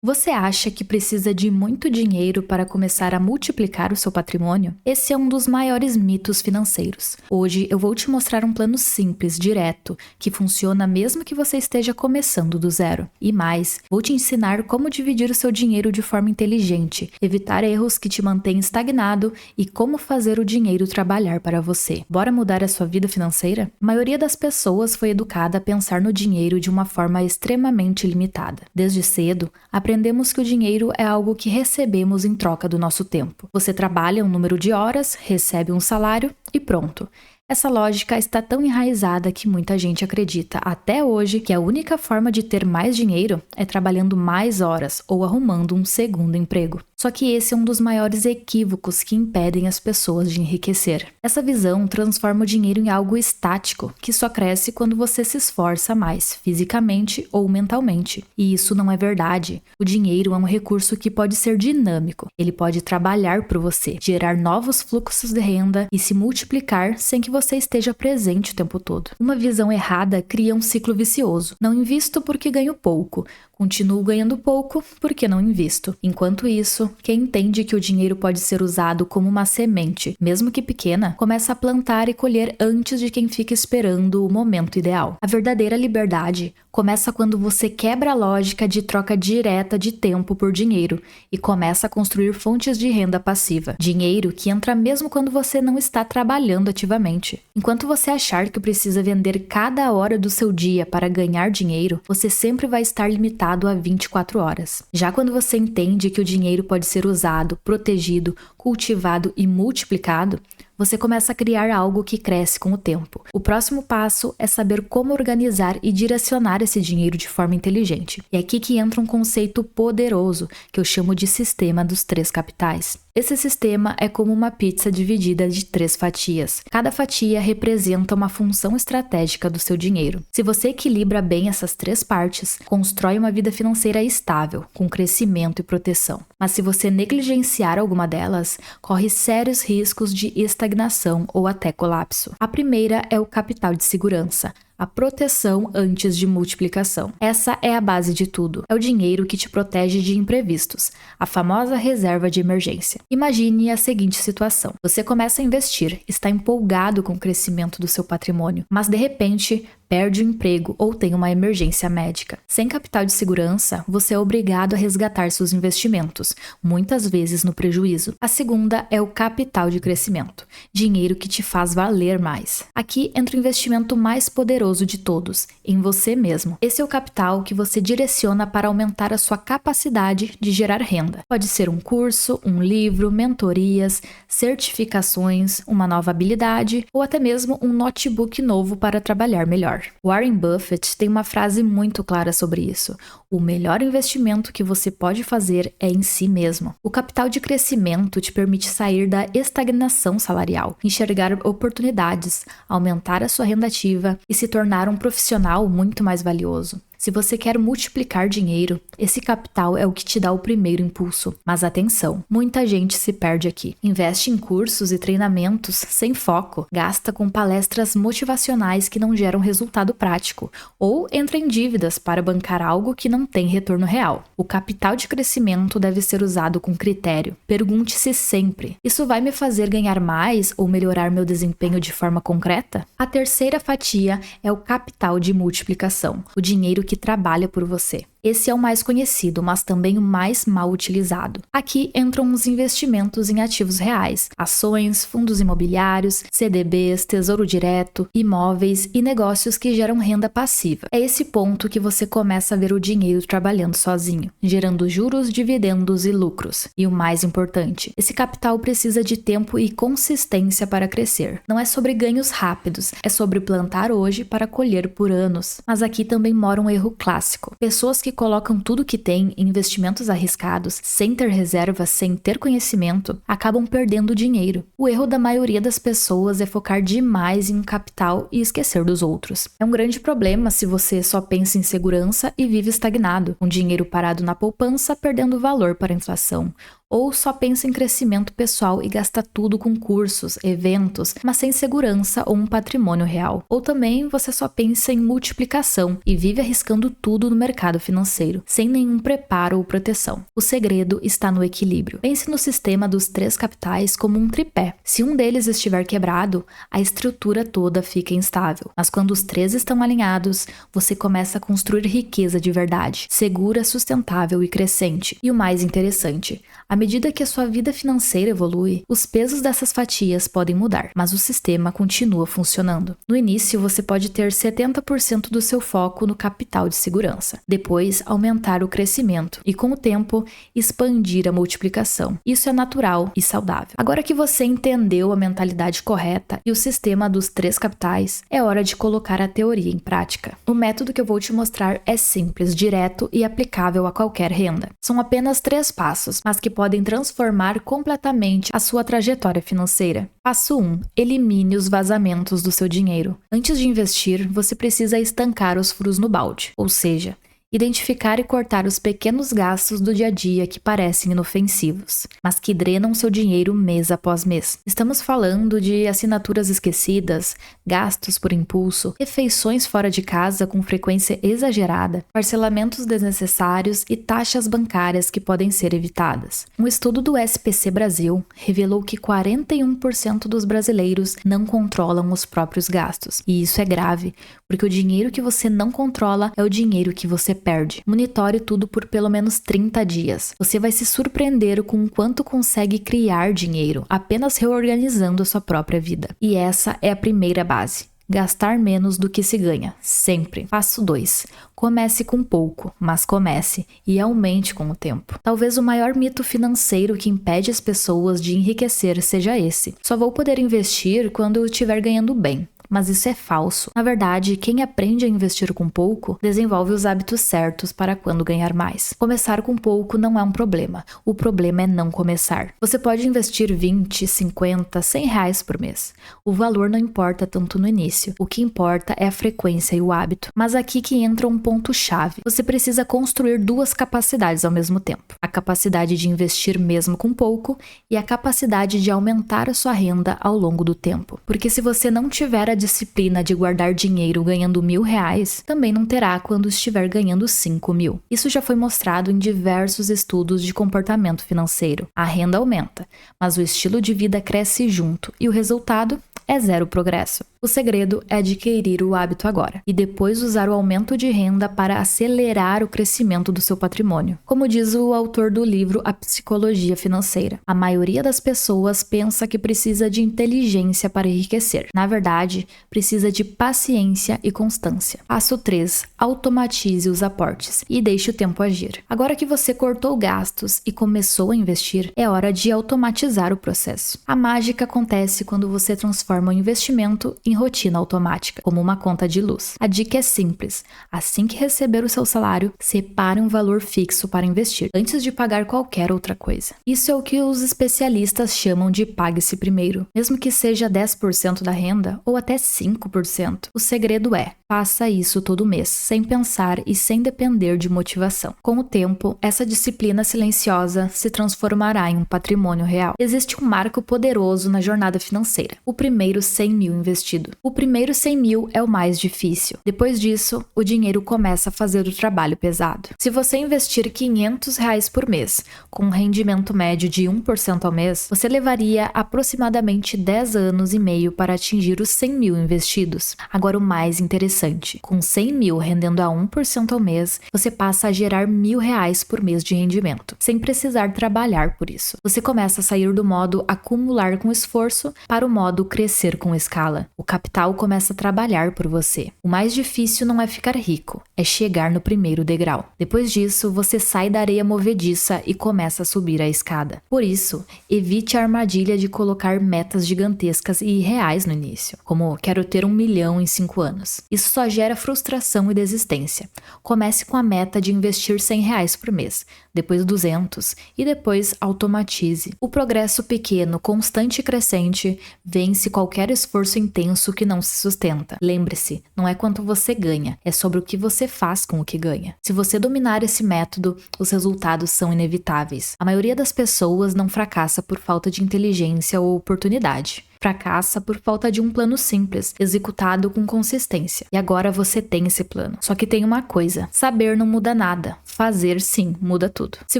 Você acha que precisa de muito dinheiro para começar a multiplicar o seu patrimônio? Esse é um dos maiores mitos financeiros. Hoje eu vou te mostrar um plano simples, direto, que funciona mesmo que você esteja começando do zero. E mais, vou te ensinar como dividir o seu dinheiro de forma inteligente, evitar erros que te mantêm estagnado e como fazer o dinheiro trabalhar para você. Bora mudar a sua vida financeira? A maioria das pessoas foi educada a pensar no dinheiro de uma forma extremamente limitada. Desde cedo, aprendemos que o dinheiro é algo que recebemos em troca do nosso tempo. Você trabalha um número de horas, recebe um salário e pronto. Essa lógica está tão enraizada que muita gente acredita até hoje que a única forma de ter mais dinheiro é trabalhando mais horas ou arrumando um segundo emprego. Só que esse é um dos maiores equívocos que impedem as pessoas de enriquecer. Essa visão transforma o dinheiro em algo estático, que só cresce quando você se esforça mais, fisicamente ou mentalmente. E isso não é verdade. O dinheiro é um recurso que pode ser dinâmico. Ele pode trabalhar por você, gerar novos fluxos de renda e se multiplicar sem que você esteja presente o tempo todo. Uma visão errada cria um ciclo vicioso. Não invisto porque ganho pouco. Continuo ganhando pouco porque não invisto. Enquanto isso, quem entende que o dinheiro pode ser usado como uma semente, mesmo que pequena, começa a plantar e colher antes de quem fica esperando o momento ideal. A verdadeira liberdade começa quando você quebra a lógica de troca direta de tempo por dinheiro e começa a construir fontes de renda passiva. Dinheiro que entra mesmo quando você não está trabalhando ativamente. Enquanto você achar que precisa vender cada hora do seu dia para ganhar dinheiro, você sempre vai estar limitado a 24 horas. Já quando você entende que o dinheiro pode ser usado, protegido, cultivado e multiplicado, você começa a criar algo que cresce com o tempo. O próximo passo é saber como organizar e direcionar esse dinheiro de forma inteligente. É aqui que entra um conceito poderoso, que eu chamo de sistema dos 3 capitais. Esse sistema é como uma pizza dividida de 3 fatias. Cada fatia representa uma função estratégica do seu dinheiro. Se você equilibra bem essas 3 partes, constrói uma vida financeira estável, com crescimento e proteção. Mas se você negligenciar alguma delas, corre sérios riscos de estagnação ou até colapso. A primeira é o capital de segurança. A proteção antes de multiplicação. Essa é a base de tudo. É o dinheiro que te protege de imprevistos, a famosa reserva de emergência. Imagine a seguinte situação. Você começa a investir, está empolgado com o crescimento do seu patrimônio, mas de repente perde o emprego ou tem uma emergência médica. Sem capital de segurança, você é obrigado a resgatar seus investimentos, muitas vezes no prejuízo. A segunda é o capital de crescimento, dinheiro que te faz valer mais. Aqui entra o investimento mais poderoso de todos, em você mesmo. Esse é o capital que você direciona para aumentar a sua capacidade de gerar renda. Pode ser um curso, um livro, mentorias, certificações, uma nova habilidade ou até mesmo um notebook novo para trabalhar melhor. Warren Buffett tem uma frase muito clara sobre isso. O melhor investimento que você pode fazer é em si mesmo. O capital de crescimento te permite sair da estagnação salarial, enxergar oportunidades, aumentar a sua renda ativa e se tornar um profissional muito mais valioso. Se você quer multiplicar dinheiro, esse capital é o que te dá o primeiro impulso. Mas atenção, muita gente se perde aqui. Investe em cursos e treinamentos sem foco, gasta com palestras motivacionais que não geram resultado prático, ou entra em dívidas para bancar algo que não tem retorno real. O capital de crescimento deve ser usado com critério. Pergunte-se sempre: isso vai me fazer ganhar mais ou melhorar meu desempenho de forma concreta? A terceira fatia é o capital de multiplicação, o dinheiro que trabalha por você. Esse é o mais conhecido, mas também o mais mal utilizado. Aqui entram os investimentos em ativos reais, ações, fundos imobiliários, CDBs, tesouro direto, imóveis e negócios que geram renda passiva. É esse ponto que você começa a ver o dinheiro trabalhando sozinho, gerando juros, dividendos e lucros. E o mais importante, esse capital precisa de tempo e consistência para crescer. Não é sobre ganhos rápidos, é sobre plantar hoje para colher por anos. Mas aqui também mora um erro clássico. Pessoas que colocam tudo que têm em investimentos arriscados, sem ter reservas, sem ter conhecimento, acabam perdendo dinheiro. O erro da maioria das pessoas é focar demais em um capital e esquecer dos outros. É um grande problema se você só pensa em segurança e vive estagnado, com dinheiro parado na poupança, perdendo valor para a inflação, Ou só pensa em crescimento pessoal e gasta tudo com cursos, eventos, mas sem segurança ou um patrimônio real. Ou também você só pensa em multiplicação e vive arriscando tudo no mercado financeiro, sem nenhum preparo ou proteção. O segredo está no equilíbrio. Pense no sistema dos 3 capitais como um tripé. Se um deles estiver quebrado, a estrutura toda fica instável. Mas quando os 3 estão alinhados, você começa a construir riqueza de verdade, segura, sustentável e crescente. E o mais interessante, à medida que a sua vida financeira evolui, os pesos dessas fatias podem mudar, mas o sistema continua funcionando. No início, você pode ter 70% do seu foco no capital de segurança, depois aumentar o crescimento e, com o tempo, expandir a multiplicação. Isso é natural e saudável. Agora que você entendeu a mentalidade correta e o sistema dos 3 capitais, é hora de colocar a teoria em prática. O método que eu vou te mostrar é simples, direto e aplicável a qualquer renda. São apenas 3 passos, mas que podem transformar completamente a sua trajetória financeira. Passo 1. Elimine os vazamentos do seu dinheiro. Antes de investir, você precisa estancar os furos no balde, ou seja, identificar e cortar os pequenos gastos do dia a dia que parecem inofensivos, mas que drenam seu dinheiro mês após mês. Estamos falando de assinaturas esquecidas, gastos por impulso, refeições fora de casa com frequência exagerada, parcelamentos desnecessários e taxas bancárias que podem ser evitadas. Um estudo do SPC Brasil revelou que 41% dos brasileiros não controlam os próprios gastos. E isso é grave, porque o dinheiro que você não controla é o dinheiro que você perde. Monitore tudo por pelo menos 30 dias. Você vai se surpreender com o quanto consegue criar dinheiro, apenas reorganizando a sua própria vida. E essa é a primeira base. Gastar menos do que se ganha, sempre. Passo 2. Comece com pouco, mas comece e aumente com o tempo. Talvez o maior mito financeiro que impede as pessoas de enriquecer seja esse. Só vou poder investir quando eu estiver ganhando bem. Mas isso é falso. Na verdade, quem aprende a investir com pouco, desenvolve os hábitos certos para quando ganhar mais. Começar com pouco não é um problema. O problema é não começar. Você pode investir 20, 50, 100 reais por mês. O valor não importa tanto no início. O que importa é a frequência e o hábito. Mas aqui que entra um ponto-chave. Você precisa construir 2 capacidades ao mesmo tempo. A capacidade de investir mesmo com pouco e a capacidade de aumentar a sua renda ao longo do tempo. Porque se você não tiver a disciplina de guardar dinheiro ganhando R$1.000, também não terá quando estiver ganhando 5.000. Isso já foi mostrado em diversos estudos de comportamento financeiro. A renda aumenta, mas o estilo de vida cresce junto e o resultado é 0 progresso. O segredo é adquirir o hábito agora e depois usar o aumento de renda para acelerar o crescimento do seu patrimônio. Como diz o autor do livro A Psicologia Financeira, a maioria das pessoas pensa que precisa de inteligência para enriquecer. Na verdade, precisa de paciência e constância. Passo 3. Automatize os aportes e deixe o tempo agir. Agora que você cortou gastos e começou a investir, é hora de automatizar o processo. A mágica acontece quando você transforma o investimento em rotina automática, como uma conta de luz. A dica é simples. Assim que receber o seu salário, separe um valor fixo para investir, antes de pagar qualquer outra coisa. Isso é o que os especialistas chamam de pague-se primeiro. Mesmo que seja 10% da renda, ou até 5%. O segredo é, faça isso todo mês, sem pensar e sem depender de motivação. Com o tempo, essa disciplina silenciosa se transformará em um patrimônio real. Existe um marco poderoso na jornada financeira. O primeiro 100 mil investido. O primeiro 100 mil é o mais difícil. Depois disso, o dinheiro começa a fazer o trabalho pesado. Se você investir R$500 por mês, com um rendimento médio de 1% ao mês, você levaria aproximadamente 10 anos e meio para atingir os 100 mil investidos. Agora o mais interessante, com 100 mil rendendo a 1% ao mês, você passa a gerar R$1.000 por mês de rendimento, sem precisar trabalhar por isso. Você começa a sair do modo acumular com esforço para o modo crescer com escala. O capital começa a trabalhar por você. O mais difícil não é ficar rico, é chegar no primeiro degrau. Depois disso, você sai da areia movediça e começa a subir a escada. Por isso, evite a armadilha de colocar metas gigantescas e irreais no início, como quero ter 1 milhão em 5 anos. Isso só gera frustração e desistência. Comece com a meta de investir R$100 por mês. depois 200 e depois automatize. O progresso pequeno, constante e crescente vence qualquer esforço intenso que não se sustenta. Lembre-se, não é quanto você ganha, é sobre o que você faz com o que ganha. Se você dominar esse método, os resultados são inevitáveis. A maioria das pessoas não fracassa por falta de inteligência ou oportunidade. Fracassa por falta de um plano simples, executado com consistência. E agora você tem esse plano. Só que tem uma coisa: saber não muda nada. Fazer, sim, muda tudo. Se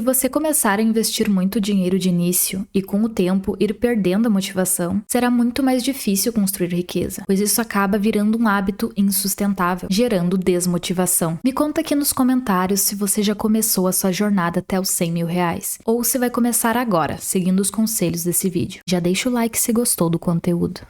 você começar a investir muito dinheiro de início e com o tempo ir perdendo a motivação, será muito mais difícil construir riqueza, pois isso acaba virando um hábito insustentável, gerando desmotivação. Me conta aqui nos comentários se você já começou a sua jornada até os 100 mil reais, ou se vai começar agora, seguindo os conselhos desse vídeo. Já deixa o like se gostou do conteúdo.